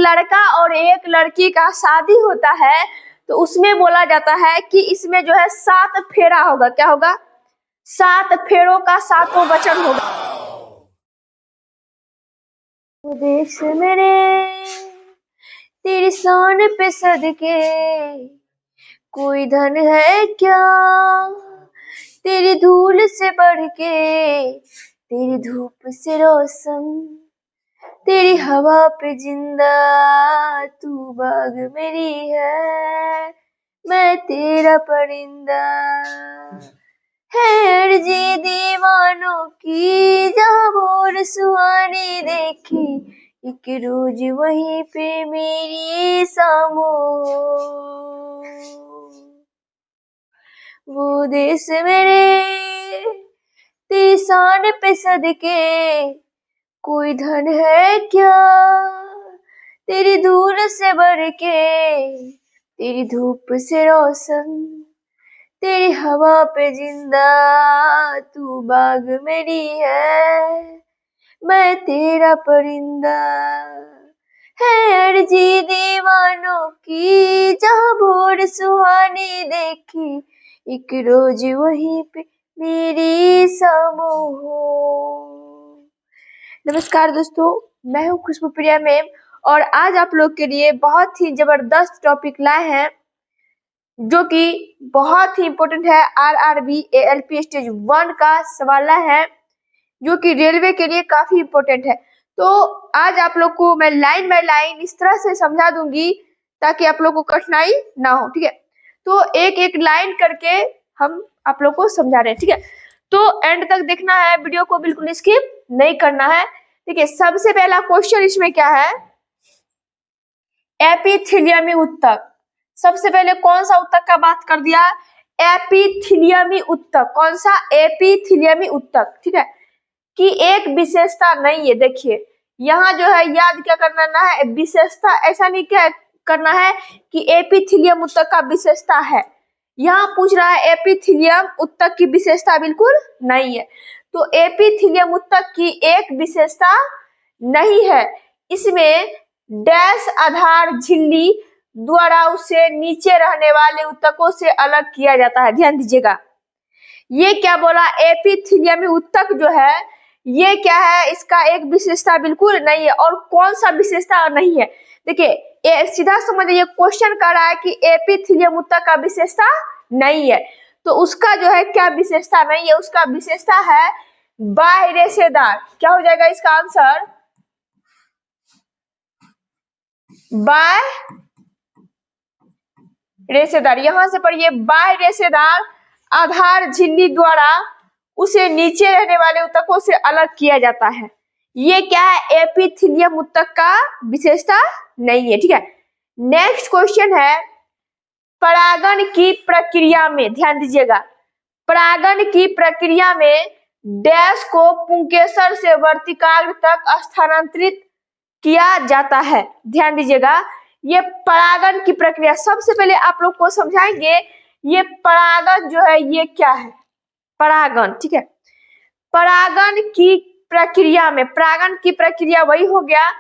लड़का और एक लड़की का शादी होता है तो उसमें बोला जाता है कि इसमें जो है 7 फेरा होगा। क्या होगा? 7 फेरों का 7वां वचन होगा। देश मेरे तेरी शान पे सदके कोई धन है क्या, तेरी धूल से बढ़ के, तेरी धूप से रोशन, तेरी हवा पे जिंदा, तू बाग मेरी है, मैं तेरा परिंदा। है अर्जी दीवानों की जहाँ भोर सुहानी देखी, एक रोज वहीं पे मेरी सामो। वो देश मेरे तेरी शान पे सदके कोई धन है क्या, तेरी धूल से बढ़ के, तेरी धूप से रोशन, तेरी हवा पे जिंदा, तू बाग मेरी है, मैं तेरा परिंदा। है अर्जी दीवानों की जहाँ भोर सुहानी देखी, एक रोज वहीं पे मेरी सामो हो। नमस्कार दोस्तों, मैं हूँ खुशबू प्रिया मैम और आज आप लोग के लिए बहुत ही जबरदस्त टॉपिक लाए हैं जो कि बहुत ही इम्पोर्टेंट है। आरआरबी एएलपी स्टेज 1 का सवाल है जो कि रेलवे के लिए काफी इम्पोर्टेंट है। तो आज आप लोग को मैं लाइन बाय लाइन इस तरह से समझा दूंगी ताकि आप लोग को कठिनाई ना हो। ठीक है, तो एक एक लाइन करके हम आप लोग को समझा रहे हैं। ठीक है, तो एंड तक देखना है, वीडियो को बिल्कुल स्किप नहीं करना है। ठीक है, सबसे पहला क्वेश्चन इसमें क्या है? एपिथेलियमी उत्तक। सबसे पहले कौन सा उत्तक का बात कर दिया? एपिथेलियमी उत्तक। कौन सा? एपिथेलियमी उत्तक। ठीक है, कि एक विशेषता नहीं है। देखिए यहाँ जो है याद क्या करना है, विशेषता। ऐसा नहीं क्या करना है कि एपिथेलियम उत्तक का विशेषता है। यहाँ पूछ रहा है एपिथेलियम उत्तक की विशेषता बिल्कुल नहीं है। तो एपिथेलियम उत्तक की एक विशेषता नहीं है, इसमें डैश आधार झिल्ली द्वारा उसे नीचे रहने वाले उत्तकों से अलग किया जाता है। ध्यान दीजिएगा, ये क्या बोला? एपिथेलियमी उत्तक जो है ये क्या है? इसका एक विशेषता बिल्कुल नहीं है। और कौन सा विशेषता नहीं है? देखिए सीधा समझिए, क्वेश्चन कर रहा है कि एपिथेलियम उत्तक का विशेषता नहीं है, तो उसका जो है क्या विशेषता नहीं है? उसका विशेषता है बाह्यरेशेदार। क्या हो जाएगा इसका आंसर? बाह्यरेशेदार। यहां से पढ़िए, बाह्यरेशेदार आधार झिल्ली द्वारा उसे नीचे रहने वाले उत्तकों से अलग किया जाता है। ये क्या है? एपिथेलियम उत्तक का विशेषता नहीं है। ठीक है, नेक्स्ट क्वेश्चन है परागण की प्रक्रिया में। ध्यान दीजिएगा, परागण की प्रक्रिया में डैश को पुंकेसर से वर्तिकाग्र तक स्थानांतरित किया जाता है। ध्यान दीजिएगा, ये परागण की प्रक्रिया सबसे पहले आप लोग को समझाएंगे। ये परागण जो है ये क्या है? परागण। ठीक है, परागण की प्रक्रिया में, परागण की प्रक्रिया वही हो गया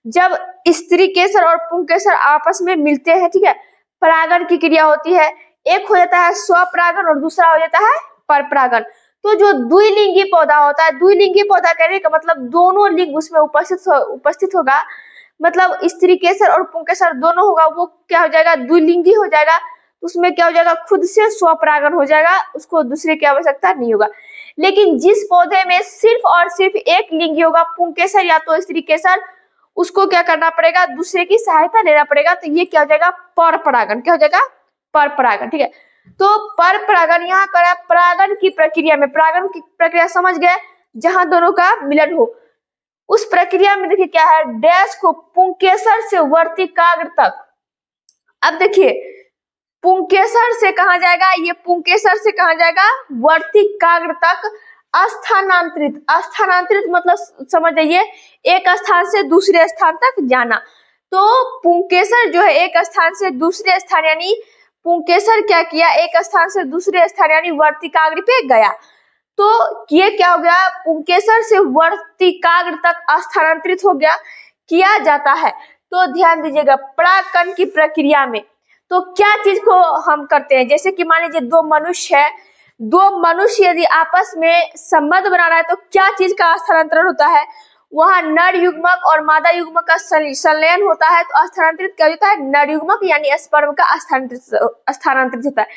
जब स्त्री केसर और पुंकेसर आपस में मिलते हैं। ठीक है, परागण की क्रिया होती है। एक हो जाता है स्वपरागण और दूसरा हो जाता है परपरागण। तो जो द्विलिंगी पौधा होता है, द्विलिंगी पौधा कहने का मतलब दोनों लिंग उसमें उपस्थित होगा, मतलब स्त्री केसर और पुंकेसर दोनों होगा, वो क्या हो जाएगा? द्विलिंगी हो जाएगा। उसमें क्या हो जाएगा? खुद से स्वपरागण हो जाएगा, उसको दूसरे की आवश्यकता नहीं होगा। लेकिन जिस पौधे में सिर्फ और सिर्फ एक लिंगी होगा, पुंकेसर या तो स्त्री केसर, उसको क्या करना पड़ेगा? दूसरे की सहायता लेना पड़ेगा। तो ये क्या हो जाएगा? परपरागण। क्या हो जाएगा? परपरागण। ठीक है, तो परपरागण यहाँ करा परागण की प्रक्रिया में। परागण की प्रक्रिया समझ गए, जहां दोनों का मिलन हो। उस प्रक्रिया में देखिए क्या है, डैश को पुंकेसर से वर्तिकाग्र तक। अब देखिए पुंकेसर से कहा जाएगा, ये पुंकेसर से कहा जाएगा वर्तिकाग्र तक स्थानांतरित। स्थानांतरित मतलब समझ जाइए, एक स्थान से दूसरे स्थान तक जाना। तो पुंकेसर जो है एक स्थान से दूसरे स्थान, यानी पुंकेसर क्या किया? एक स्थान से दूसरे स्थान यानी वर्तिकाग्र पे गया। तो ये क्या हो गया? पुंकेसर से वर्तिकाग्र तक स्थानांतरित हो गया, किया जाता है। तो ध्यान दीजिएगा परागकण की प्रक्रिया में तो क्या चीज को हम करते हैं, जैसे कि मान लीजिए दो मनुष्य यदि आपस में संबंध बना रहा है तो क्या चीज का स्थानांतरण होता है, वहां नर युग्मक और मादा युग्मक का संलयन होता है तो स्थानांतरित क्या होता है, नर युग्मक यानी स्पर्म का स्थानांतरित होता है।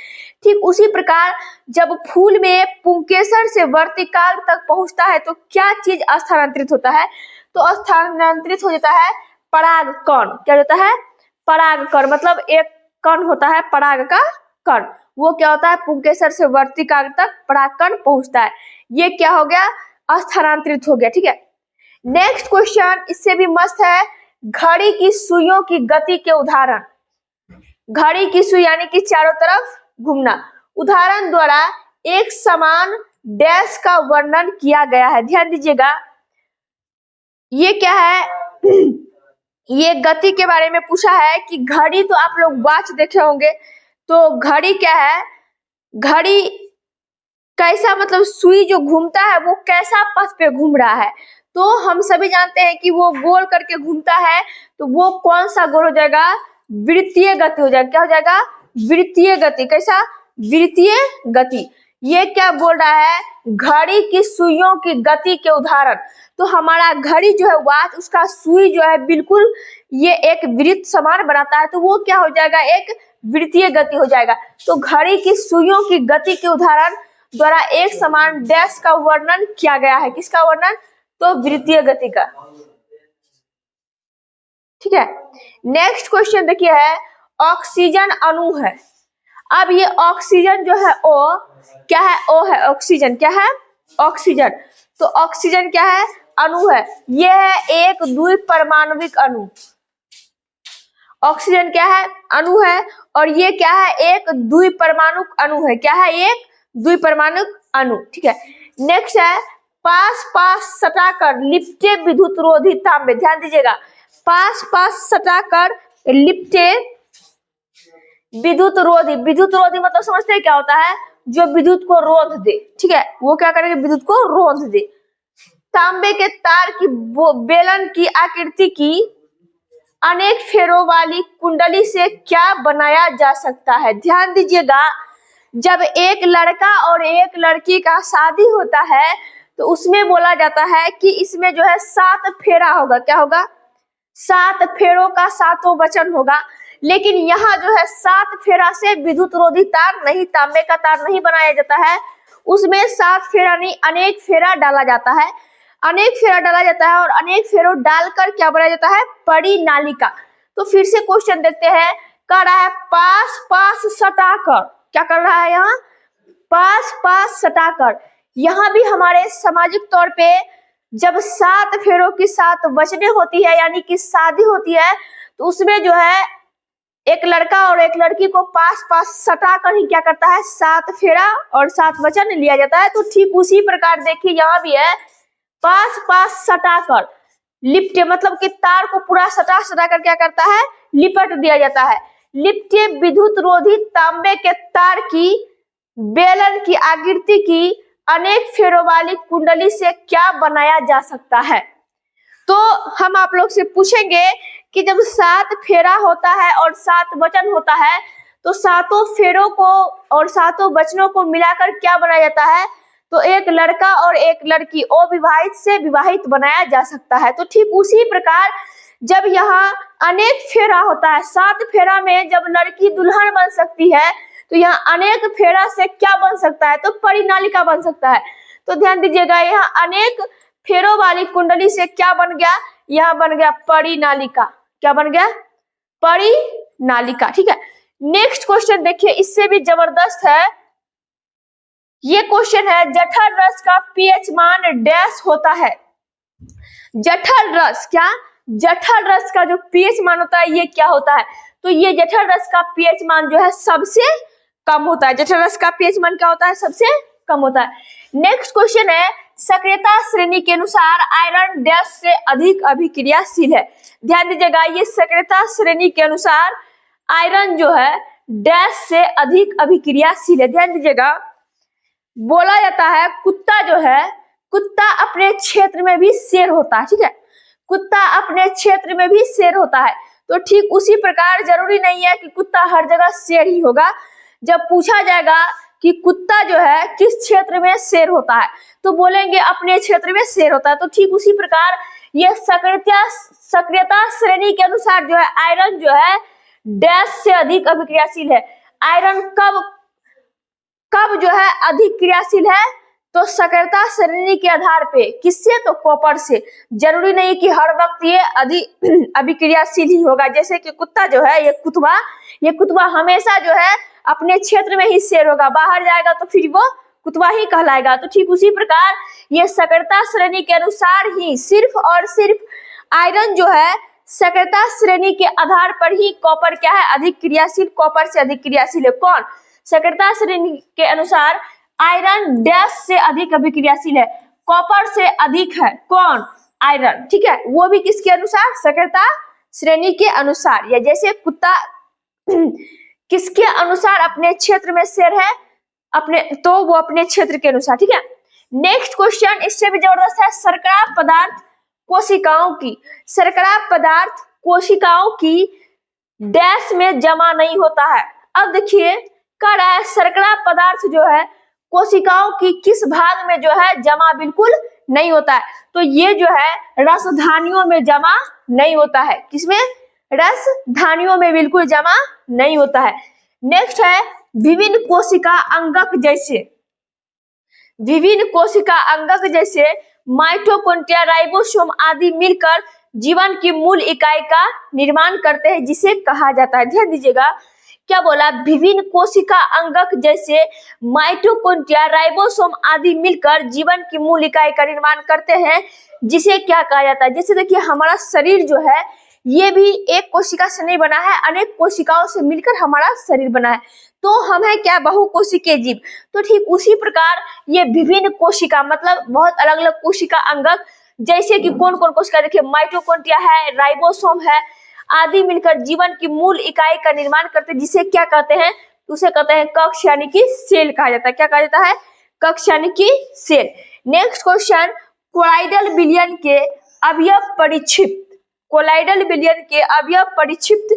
ठीक उसी प्रकार जब फूल में पुंकेसर से वर्तिकाग्र तक पहुंचता है तो क्या चीज स्थानांतरित होता है, तो स्थानांतरित हो जाता है परागकण। क्या होता है, परागकण, मतलब एक कण होता है पराग का कण, वो क्या होता है पुंकेसर से वर्तिकाग्र तक परागकण पहुंचता है, ये क्या हो गया, स्थानांतरित हो गया। ठीक है, नेक्स्ट क्वेश्चन इससे भी मस्त है, घड़ी की सुइयों की गति के उदाहरण। घड़ी की सुई यानी कि चारों तरफ घूमना, उदाहरण द्वारा एक समान डैश का वर्णन किया गया है। ध्यान दीजिएगा ये क्या है ये गति के बारे में पूछा है कि घड़ी, तो आप लोग वॉच देखे होंगे, तो घड़ी क्या है, घड़ी कैसा, मतलब सुई जो घूमता है वो कैसा पथ पे घूम रहा है, तो हम सभी जानते हैं कि वो गोल करके घूमता है, तो वो कौन सा गोल हो जाएगा, वृत्तीय गति हो जाएगा। क्या हो जाएगा, वृत्तीय गति। कैसा, वृत्तीय गति। ये क्या बोल रहा है, घड़ी की सुइयों की गति के उदाहरण, तो हमारा घड़ी जो है वॉच, उसका सुई जो है बिल्कुल ये एक वृत्त समान बनाता है, तो वो क्या हो जाएगा, एक वृत्तीय गति हो जाएगा। तो घड़ी की सुइयों की गति के उदाहरण द्वारा एक समान डैश का वर्णन किया गया है, किसका वर्णन, तो वृत्तीय गति का। ठीक है, नेक्स्ट क्वेश्चन देखिए है, ऑक्सीजन अणु है। अब ये ऑक्सीजन जो है ओ क्या है, ओ है ऑक्सीजन, क्या है, ऑक्सीजन। तो ऑक्सीजन क्या है, अणु है, ये है एक द्विपरमाणुविक अणु। ऑक्सीजन क्या है, अणु है, और ये क्या है, एक द्विपरमाणु अणु है। क्या है, एक द्विपरमाणु अणु। ठीक है, नेक्स्ट है, पास पास सटाकर लिपटे विद्युत रोधी तांबे। ध्यान दीजिएगा, पास पास सटाकर लिपटे विद्युत रोधी। विद्युत रोधी मतलब समझते हैं क्या होता है, जो विद्युत को रोध दे। ठीक है, वो क्या करेगा, विद्युत को रोध दे। तांबे के तार की बेलन की आकृति की अनेक फेरों वाली कुंडली से क्या बनाया जा सकता है। ध्यान दीजिएगा, जब एक लड़का और एक लड़की का शादी होता है तो उसमें बोला जाता है कि इसमें जो है 7 फेरा होगा। क्या होगा, 7 फेरों का 7वां वचन होगा, लेकिन यहाँ जो है 7 फेरा से विद्युत रोधी तार नहीं, तांबे का तार नहीं बनाया जाता है, उसमें 7 फेरा नहीं अनेक फेरा डाला जाता है। अनेक फेरा डाला जाता है और अनेक फेरों डालकर क्या बनाया जाता है, परिनालिका। तो फिर से क्वेश्चन देखते हैं, कर रहा है पास पास सटाकर, क्या कर रहा है यहाँ, पास पास सटाकर। यहाँ भी हमारे सामाजिक तौर पे जब 7 फेरों की 7 वचनें होती है यानी कि शादी होती है, तो उसमें जो है एक लड़का और एक लड़की को पास पास सटाकर ही क्या करता है, 7 फेरा और 7 वचन लिया जाता है। तो ठीक उसी प्रकार देखिए यहाँ भी है, पास पास सटाकर लिपटे, मतलब कि तार को पूरा सटा कर क्या करता है, लिपट दिया जाता है। लिपटे विद्युत रोधी तांबे के तार की बेलन की आकृति की अनेक फेरों वाली कुंडली से क्या बनाया जा सकता है। तो हम आप लोग से पूछेंगे कि जब 7 फेरा होता है और 7 वचन होता है, तो 7 फेरों को और 7 वचनों को मिलाकर क्या बनाया जाता है, तो एक लड़का और एक लड़की अविवाहित से विवाहित बनाया जा सकता है। तो ठीक उसी प्रकार जब यहाँ अनेक फेरा होता है, 7 फेरा में जब लड़की दुल्हन बन सकती है, तो यहाँ अनेक फेरा से क्या बन सकता है, तो परिनालिका बन सकता है। तो ध्यान दीजिएगा, यहाँ अनेक फेरों वाली कुंडली से क्या बन गया, यहाँ बन गया परिनालिका। क्या बन गया, परिनालिका। ठीक है, नेक्स्ट क्वेश्चन देखिए, इससे भी जबरदस्त है। ये क्वेश्चन है, जठर रस का पीएच मान डैश होता है। जठर रस, क्या, जठर रस का जो पीएच मान होता है ये क्या होता है, तो ये जठर रस का पीएच मान जो है सबसे कम होता है। जठर रस का पीएच मान क्या होता है, सबसे कम होता है। नेक्स्ट क्वेश्चन है, सक्रियता श्रेणी के अनुसार आयरन डैश से अधिक अभिक्रियाशील है। ध्यान दीजिएगा, ये सक्रियता श्रेणी के अनुसार आयरन जो है डैश से अधिक अभिक्रियाशील है। ध्यान दीजिएगा, बोला जाता है कुत्ता जो है, कुत्ता अपने क्षेत्र में भी शेर होता है। ठीक है, कुत्ता अपने क्षेत्र में भी शेर होता है। तो ठीक उसी प्रकार जरूरी नहीं है कि कुत्ता हर जगह शेर ही होगा। जब पूछा जाएगा कि कुत्ता जो है किस क्षेत्र में शेर होता है, तो बोलेंगे अपने क्षेत्र में शेर होता है। तो ठीक उसी प्रकार ये सक्रियता श्रेणी के अनुसार जो है आयरन जो है डैश से अधिक अभिक्रियाशील है। आयरन कब जो है अधिक क्रियाशील है, तो सक्रियता श्रेणी के आधार पे। किससे, तो कॉपर से। जरूरी नहीं कि हर वक्त ये अधिक अभिक्रियाशील ही होगा। जैसे कि कुत्ता जो है ये कुतवा हमेशा जो है अपने क्षेत्र में ही शेर होगा, बाहर जाएगा तो फिर वो कुतवा ही कहलाएगा। तो ठीक उसी प्रकार ये सक्रियता श्रेणी के अनुसार ही सिर्फ और सिर्फ आयरन जो है सक्रियता श्रेणी के आधार पर ही कॉपर क्या है अधिक क्रियाशील, कॉपर से अधिक क्रियाशील है। कौन, सक्रियता श्रेणी के अनुसार आयरन डैश से अधिक अभिक्रियाशील है, कॉपर से अधिक है। कौन, आयरन। ठीक है, वो भी किसके अनुसार, सक्रियता श्रेणी के अनुसार। या जैसे कुत्ता किसके अनुसार अपने क्षेत्र में शेर है, तो वो अपने क्षेत्र के अनुसार। ठीक है, नेक्स्ट क्वेश्चन इससे भी जबरदस्त है। शर्करा पदार्थ कोशिकाओं की डैश में जमा नहीं होता है। अब देखिए कह रहा है शर्करा पदार्थ जो है कोशिकाओं की किस भाग में जो है जमा बिल्कुल नहीं होता है, तो ये जो है रसधानियों में जमा नहीं होता है। किसमें, रसधानियों में बिल्कुल जमा नहीं होता है। नेक्स्ट है विभिन्न कोशिका अंगक जैसे माइटोकॉन्ड्रिया, राइबोसोम आदि मिलकर जीवन की मूल इकाई का निर्माण करते हैं, जिसे कहा जाता है। ध्यान दीजिएगा क्या बोला, विभिन्न कोशिका अंगक जैसे माइटोकॉन्ड्रिया, राइबोसोम आदि मिलकर जीवन की मूल इकाई का निर्माण करते हैं, जिसे क्या कहा जाता है। जैसे देखिए हमारा शरीर जो है ये भी एक कोशिका से नहीं बना है, अनेक कोशिकाओं से मिलकर हमारा शरीर बना है। तो हम है क्या, बहुकोशिकीय जीव। तो ठीक उसी प्रकार ये विभिन्न कोशिका मतलब बहुत अलग अलग कोशिका अंगक, जैसे कि कौन कौन कोशिका, देखिए माइटोकॉन्ड्रिया है, राइबोसोम है आदि मिलकर जीवन की मूल इकाई का निर्माण करते हैं, जिसे क्या कहते हैं, उसे कहते हैं कक्ष यानी कि सेल कहा जाता है। क्या कहा जाता है, कक्ष यानी कि सेल। नेक्स्ट क्वेश्चन, कोलाइडल विलयन के अवयव परिक्षिप्त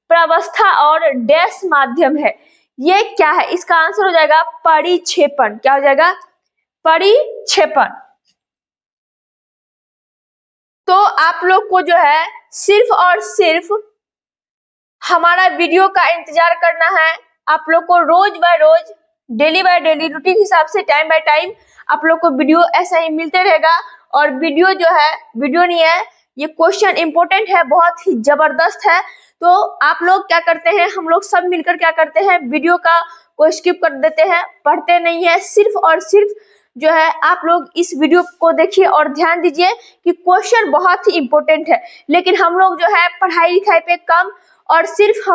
प्रावस्था और डैश माध्यम है। ये क्या है, इसका आंसर हो जाएगा परिक्षेपण। क्या हो जाएगा, परिक्षेपण। तो आप लोग को जो है सिर्फ और सिर्फ हमारा वीडियो का इंतजार करना है। आप लोग को रोज bye rose, daily by daily routine हिसाब से टाइम बाय टाइम आप लोग को वीडियो ऐसा ही मिलते रहेगा। और वीडियो जो है, वीडियो नहीं है, ये क्वेश्चन इंपॉर्टेंट है, बहुत ही जबरदस्त है। तो आप लोग क्या करते हैं, हम लोग सब मिलकर क्या करते हैं, वीडियो को स्किप कर देते हैं, पढ़ते नहीं है। सिर्फ और सिर्फ जो है आप लोग इस वीडियो को देखिए और ध्यान दीजिए कि क्वेश्चन बहुत ही इंपॉर्टेंट है। लेकिन हम लोग जो है पढ़ाई लिखाई पे कम और सिर्फ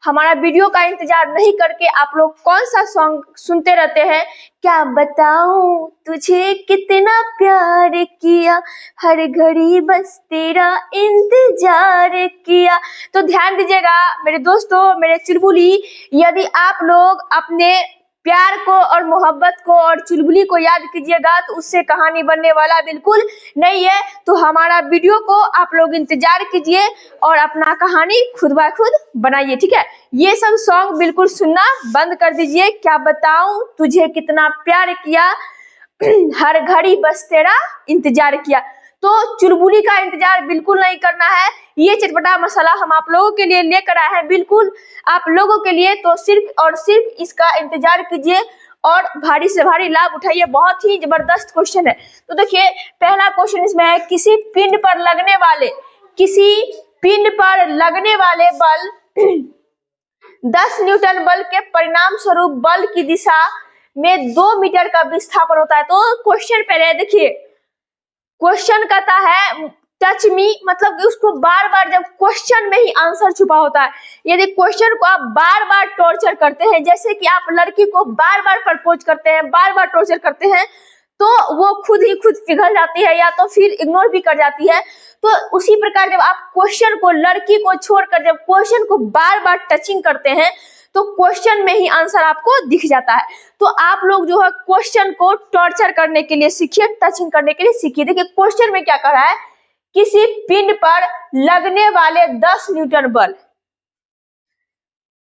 हमारा वीडियो का इंतजार नहीं करके आप लोग कौन सा सॉन्ग सुनते रहते हैं, क्या बताऊं तुझे कितना प्यार किया, हर घड़ी बस तेरा इंतजार किया। तो ध्यान दीजिएगा मेरे दोस्तों, मेरे चुलबुली, यदि आप लोग अपने प्यार को और मोहब्बत को और चुलबुली को याद कीजिएगा तो उससे कहानी बनने वाला बिल्कुल नहीं है। तो हमारा वीडियो को आप लोग इंतजार कीजिए और अपना कहानी खुद ब खुद बनाइए। ठीक है, ये सब सॉन्ग बिल्कुल सुनना बंद कर दीजिए। क्या बताऊं तुझे कितना प्यार किया, हर घड़ी बस तेरा इंतजार किया। तो चुलबुली का इंतजार बिल्कुल नहीं करना है। ये चटपटा मसाला हम आप लोगों के लिए लेकर आए हैं, बिल्कुल आप लोगों के लिए। तो सिर्फ और सिर्फ इसका इंतजार कीजिए और भारी से भारी लाभ उठाइए। बहुत ही जबरदस्त क्वेश्चन है। तो देखिए पहला क्वेश्चन इसमें है, किसी पिंड पर लगने वाले बल 10 न्यूटन बल के परिणाम स्वरूप बल की दिशा में 2 मीटर का विस्थापन होता है। तो क्वेश्चन पहले देखिए, क्वेश्चन कहता है टच मी, मतलब कि उसको बार बार, जब क्वेश्चन में ही आंसर छुपा होता है। यदि क्वेश्चन को आप बार बार टॉर्चर करते हैं, जैसे कि आप लड़की को बार बार प्रपोज करते हैं, बार बार टॉर्चर करते हैं, तो वो खुद ही खुद पिघल जाती है या तो फिर इग्नोर भी कर जाती है। तो उसी प्रकार जब आप क्वेश्चन को, लड़की को छोड़कर जब क्वेश्चन को बार बार टचिंग करते हैं तो क्वेश्चन में ही आंसर आपको दिख जाता है। तो आप लोग जो है क्वेश्चन को टॉर्चर करने के लिए सीखिए, टचिंग करने के लिए सीखिए। देखिए क्वेश्चन में क्या कह रहा है किसी पिंड पर लगने वाले 10 न्यूटन बल।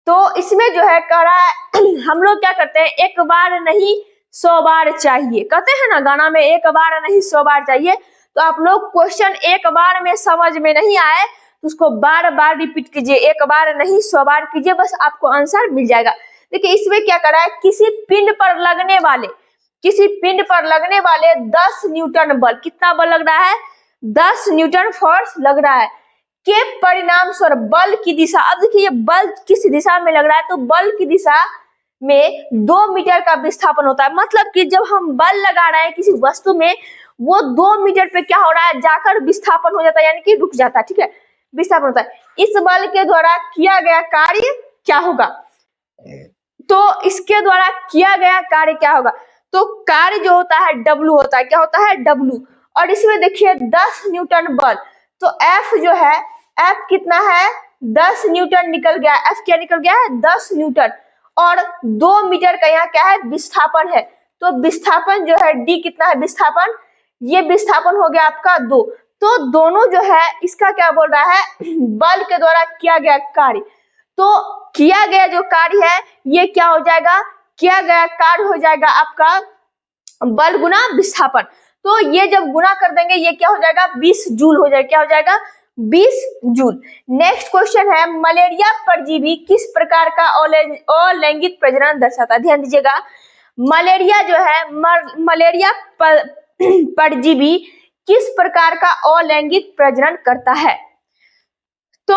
तो इसमें जो है कह रहा है हम लोग क्या करते हैं, एक बार नहीं 100 बार चाहिए, कहते हैं ना गाना में, एक बार नहीं 100 बार चाहिए। तो आप लोग क्वेश्चन एक बार में समझ में नहीं आए तो उसको बार बार रिपीट कीजिए, एक बार नहीं 100 बार कीजिए, बस आपको आंसर मिल जाएगा। देखिए इसमें क्या कर रहा है, किसी पिंड पर लगने वाले 10 न्यूटन बल, कितना बल लग रहा है, 10 न्यूटन फोर्स लग रहा है के परिणाम स्वरूप बल की दिशा। अब देखिए ये बल किस दिशा में लग रहा है, तो बल की दिशा में 2 मीटर का विस्थापन होता है। मतलब कि जब हम बल लगा रहे हैं किसी वस्तु में, वो 2 मीटर पे क्या हो रहा है, जाकर विस्थापन हो जाता है, यानी कि रुक जाता है, ठीक है, विस्थापन होता है। इस बल के द्वारा किया गया कार्य क्या होगा, तो इसके द्वारा किया गया कार्य क्या होगा, तो कार्य जो होता है W होता है, क्या होता है, W। और इसमें देखिए 10 न्यूटन बल, तो F जो है, F कितना है, 10 न्यूटन निकल गया, F क्या निकल गया है, 10 न्यूटन। और 2 मीटर का यहाँ क्या है, विस्थापन है, तो विस्थापन जो है D कितना है विस्थापन, ये विस्थापन हो गया आपका 2। तो दोनों जो है इसका क्या बोल रहा है, बल के द्वारा किया गया कार्य। तो किया गया जो कार्य है ये क्या हो जाएगा, किया गया कार्य हो जाएगा आपका बल गुना विस्थापन। तो ये जब गुना कर देंगे ये क्या हो जाएगा, 20 जूल हो जाएगा, क्या हो जाएगा, 20 जूल। नेक्स्ट क्वेश्चन है, मलेरिया परजीवी किस प्रकार का अलैंगिक प्रजनन दर्शाता है। ध्यान दीजिएगा, मलेरिया जो है, मलेरिया परजीवी किस प्रकार का अलैंगिक प्रजनन करता है। तो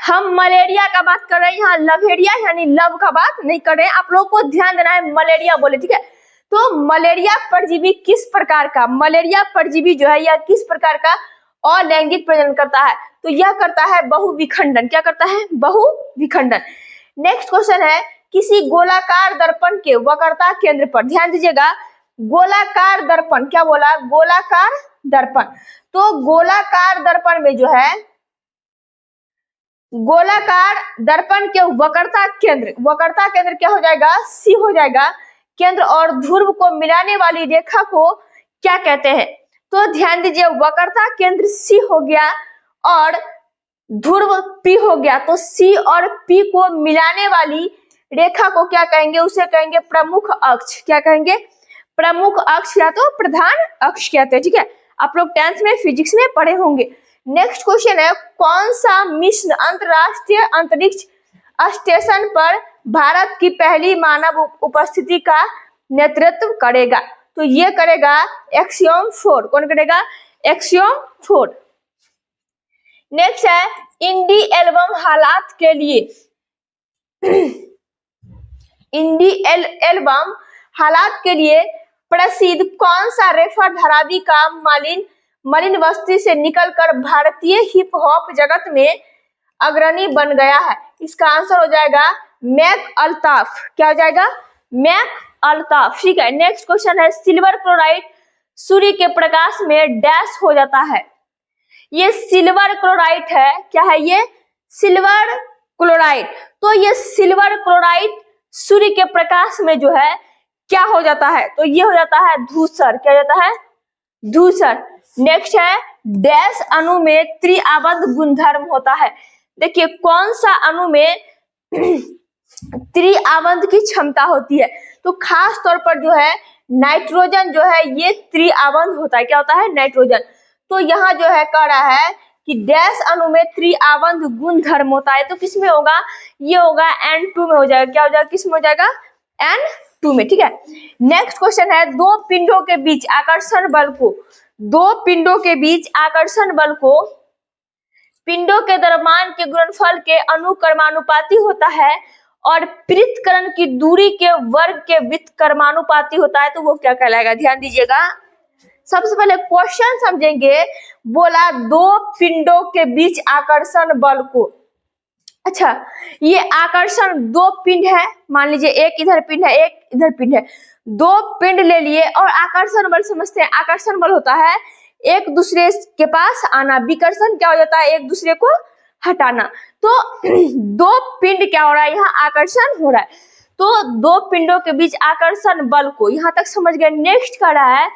हम मलेरिया का बात कर रहे हैं, यहाँ लवेरिया यानी लव का बात नहीं कर रहे हैं, आप लोगों को ध्यान देना है, मलेरिया बोले, ठीक है। तो मलेरिया परजीवी किस प्रकार का, मलेरिया परजीवी जो है यह किस प्रकार का अलैंगिक प्रजनन करता है, तो यह करता है बहुविखंडन। क्या करता है, बहुविखंडन। नेक्स्ट क्वेश्चन है, किसी गोलाकार दर्पण के वक्रता केंद्र पर, ध्यान दीजिएगा, गोलाकार दर्पण, क्या बोला, गोलाकार दर्पण। तो गोलाकार दर्पण में जो है, गोलाकार दर्पण के वक्रता केंद्र क्या हो जाएगा, C हो जाएगा केंद्र, और ध्रुव को मिलाने वाली रेखा को क्या कहते हैं। तो ध्यान दीजिए, वक्रता केंद्र C हो गया और ध्रुव P हो गया, तो C और P को मिलाने वाली रेखा को क्या कहेंगे, उसे कहेंगे प्रमुख अक्ष। क्या कहेंगे, प्रमुख अक्ष या तो प्रधान अक्ष कहते हैं, ठीक है, आप लोग 10th में फिजिक्स में पढ़े होंगे। नेक्स्ट क्वेश्चन है, कौन सा मिशन अंतरराष्ट्रीय अंतरिक्ष स्टेशन पर भारत की पहली मानव उपस्थिति का नेतृत्व करेगा, तो ये करेगा एक्सियोम 4। कौन करेगा, एक्सियोम 4। नेक्स्ट है, इंडी एल्बम हालात के लिए इंडी एल्बम हालात के लिए प्रसिद्ध कौन सा रेफर धारावी का मलिन बस्ती से निकलकर भारतीय हिप हॉप जगत में अग्रणी बन गया है। इसका आंसर हो जाएगा मैक अल्ताफ। क्या हो जाएगा, मैक अल्ताफ, ठीक है। नेक्स्ट क्वेश्चन है, सिल्वर क्लोराइड सूर्य के प्रकाश में डैश हो जाता है। ये सिल्वर क्लोराइड है, क्या है ये, सिल्वर क्लोराइड। तो ये सिल्वर क्लोराइड सूर्य के प्रकाश में जो है क्या हो जाता है, तो ये हो जाता है धूसर। क्या हो जाता है, धूसर। नेक्स्ट है, डैश अणु में त्रिआबंध गुणधर्म होता है। देखिए कौन सा अणु में त्रिआबंध की क्षमता होती है, तो खास तौर पर जो है नाइट्रोजन जो है ये त्रिआबंध होता है। क्या होता है, नाइट्रोजन। तो यहाँ जो है कह रहा है कि डैश अणु में त्रिआबंध गुणधर्म होता है, तो किस में होगा, ये होगा N2 में हो जाएगा। क्या हो जाएगा, किस में हो जाएगा, N2 में, ठीक है। नेक्स्ट क्वेश्चन है, दो पिंडों के बीच आकर्षण बल को पिंडों के द्रव्यमान के गुणनफल के अनुक्रमानुपाती होता है और पृथक्करण की दूरी के वर्ग के व्युत्क्रमानुपाती होता है, तो वो क्या कहलाएगा। ध्यान दीजिएगा, सबसे पहले क्वेश्चन समझेंगे। बोला दो पिंडों के बीच आकर्षण बल को, अच्छा ये आकर्षण दो पिंड है, मान लीजिए एक इधर पिंड है एक इधर पिंड है, दो पिंड ले लिए और आकर्षण बल समझते हैं। आकर्षण बल होता है एक दूसरे के पास आना, विकर्षण क्या हो जाता है, एक दूसरे को हटाना। तो दो पिंड क्या हो रहा है, यहाँ आकर्षण हो रहा है, तो दो पिंडों के बीच आकर्षण बल को, यहाँ तक समझ गए। नेक्स्ट कर रहा है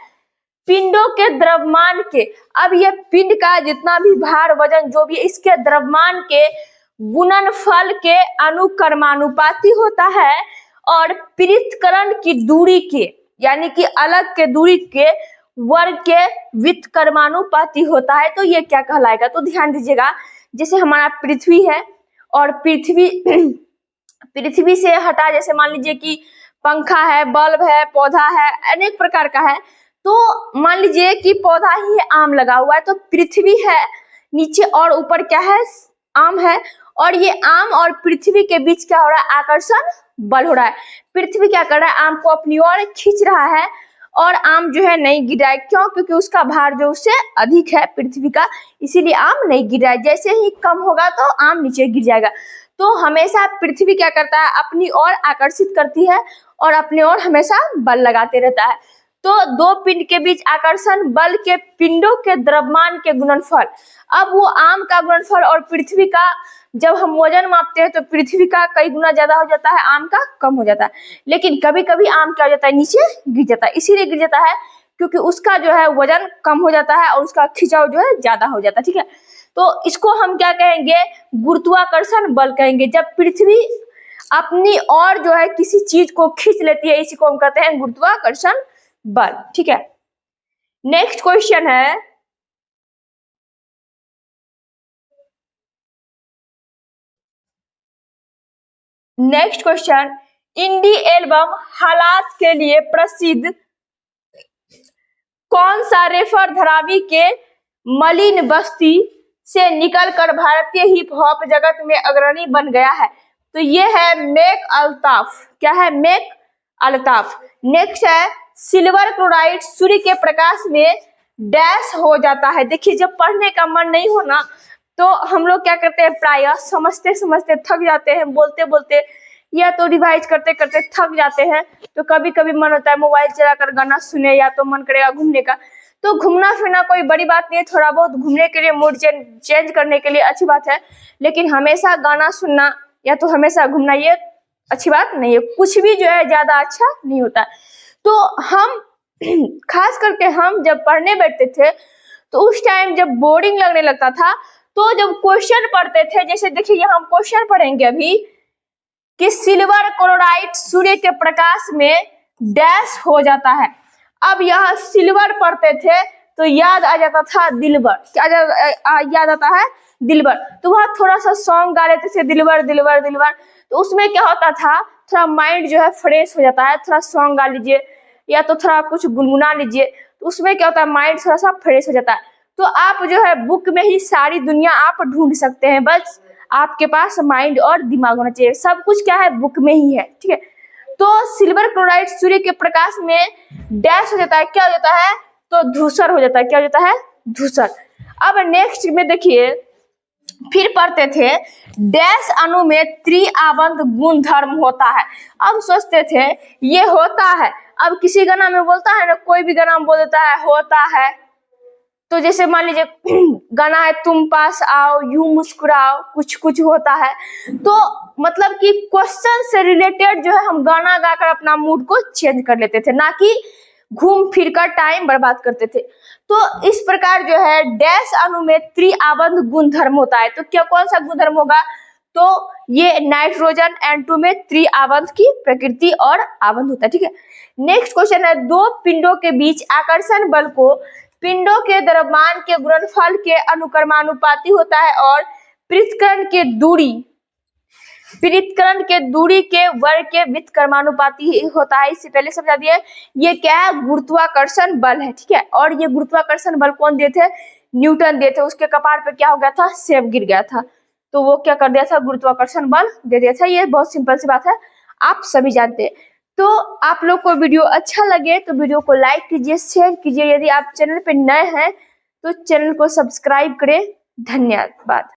पिंडों के द्रव्यमान के, अब ये पिंड का जितना भी भार वजन जो भी इसके द्रव्यमान के गुणनफल के अनुक्रमानुपाती होता है और पृथक्करण की दूरी के, यानी कि अलग के दूरी के वर्ग के व्युत्क्रमानुपाती होता है। तो ये क्या कहलाएगा, तो ध्यान दीजिएगा, जैसे हमारा पृथ्वी है और पृथ्वी से हटा, जैसे मान लीजिए कि पंखा है, बल्ब है, पौधा है, अनेक प्रकार का है। तो मान लीजिए कि पौधा ही आम लगा हुआ है, तो पृथ्वी है नीचे और ऊपर क्या है, आम है, और ये आम और पृथ्वी के बीच क्या हो रहा है, आकर्षण बल हो रहा है। पृथ्वी क्या कर रहा है, आम को अपनी ओर खींच रहा है और आम जो है नहीं गिर रहा है। क्यों? क्योंकि उसका भार जो उससे अधिक है पृथ्वी का, इसीलिए आम नहीं गिर रहा है। जैसे ही कम होगा तो आम नीचे गिर जाएगा। तो हमेशा पृथ्वी क्या करता है, अपनी ओर आकर्षित करती है और अपने ओर हमेशा बल लगाते रहता है। तो दो पिंड के बीच आकर्षण बल के पिंडों के द्रव्यमान के गुणनफल, अब वो आम का गुणनफल और पृथ्वी का जब हम वजन मापते हैं तो पृथ्वी का कई गुना ज्यादा हो जाता है, आम का कम हो जाता है। लेकिन कभी कभी आम क्या हो जाता है, नीचे गिर जाता है। इसीलिए गिर जाता है क्योंकि उसका जो है वजन कम हो जाता है और उसका खिंचाव जो है ज्यादा हो जाता है। ठीक है, तो इसको हम क्या कहेंगे, गुरुत्वाकर्षण बल कहेंगे। जब पृथ्वी अपनी ओर जो है किसी चीज को खींच लेती है, इसी को हम कहते हैं गुरुत्वाकर्षण बल। ठीक है, नेक्स्ट क्वेश्चन है, नेक्स्ट क्वेश्चन, इंडी एल्बम हालात के लिए प्रसिद्ध कौन सा रेफर धरावी के मलिन बस्ती से निकलकर भारतीय हिप हॉप जगत में अग्रणी बन गया है? तो ये है मेक अल्ताफ। क्या है? मेक अल्ताफ। नेक्स्ट है, सिल्वर क्लोराइड सूर्य के प्रकाश में डैश हो जाता है। देखिए, जब पढ़ने का मन नहीं होना तो हम लोग क्या करते हैं, प्रायः समझते समझते थक जाते हैं, बोलते बोलते या तो रिवाइज करते करते थक जाते हैं। तो कभी कभी मन होता है मोबाइल चलाकर गाना सुने, या तो मन करेगा घूमने का। तो घूमना फिरना कोई बड़ी बात नहीं है, थोड़ा बहुत घूमने के लिए, मूड चेंज करने के लिए अच्छी बात है। लेकिन हमेशा गाना सुनना या तो हमेशा घूमना ये अच्छी बात नहीं है। कुछ भी जो है ज्यादा अच्छा नहीं होता। तो हम खास करके हम जब पढ़ने बैठते थे तो उस टाइम जब बोरिंग लगने लगता था, तो जब क्वेश्चन पढ़ते थे, जैसे देखिए यहाँ हम क्वेश्चन पढ़ेंगे अभी कि सिल्वर क्लोराइड सूर्य के प्रकाश में डैश हो जाता है। अब यहाँ सिल्वर पढ़ते थे तो याद आ जाता था दिलबर। क्या याद आता है? दिलबर। तो वह थोड़ा सा सॉन्ग गा लेते थे, दिलबर दिलबर दिलबर। तो उसमें क्या होता था, थोड़ा माइंड जो है फ्रेश हो जाता है। थोड़ा सॉन्ग गा लीजिए या तो थोड़ा कुछ गुनगुना लीजिए, तो उसमें क्या होता है, माइंड थोड़ा सा फ्रेश हो जाता है। तो आप जो है बुक में ही सारी दुनिया आप ढूंढ सकते हैं, बस आपके पास माइंड और दिमाग होना चाहिए। सब कुछ क्या है, बुक में ही है। ठीक है, तो सिल्वर क्लोराइड सूर्य के प्रकाश में डैश हो जाता है। क्या हो जाता है? तो धूसर हो जाता है। क्या हो जाता है? धूसर। अब नेक्स्ट में देखिए, फिर पढ़ते थे डैश अणु में त्रिआबंध गुण धर्म होता है। अब सोचते थे ये होता है, अब किसी गाना में बोलता है ना, कोई भी गाना में बोल देता है होता है। तो जैसे मान लीजिए गाना है तुम पास आओ यूं मुस्कुराओ कुछ कुछ होता है। तो मतलब कि क्वेश्चन से रिलेटेड जो है हम गाना गाकर अपना मूड को चेंज कर लेते थे, ना कि घूम फिर कर टाइम बर्बाद करते थे। तो इस प्रकार जो है डैश अणु में त्रिआबंध गुणधर्म होता है। तो क्या कौन सा गुणधर्म होगा? तो ये नाइट्रोजन N2 में त्रिआबंध की प्रकृति और आबंध होता है। ठीक है, नेक्स्ट क्वेश्चन है, दो पिंडों के बीच आकर्षण बल को पिंडों के द्रव्यमान के गुणनफल के अनुक्रमानुपाती होता है और पृथक्करण के दूरी के वर्ग के व्युत्क्रमानुपाती होता है। इससे पहले समझा दिया। ये क्या है? गुरुत्वाकर्षण बल है। ठीक है, और ये गुरुत्वाकर्षण बल कौन दिए थे? न्यूटन दिए थे। उसके कपार पे क्या हो गया था? सेब गिर गया था, तो वो क्या कर दिया था? गुरुत्वाकर्षण बल दे दिया था। ये बहुत सिंपल सी बात है, आप सभी जानते हैं। तो आप लोग को वीडियो अच्छा लगे तो वीडियो को लाइक कीजिए, शेयर कीजिए। यदि आप चैनल पे नए हैं तो चैनल को सब्सक्राइब करें। धन्यवाद।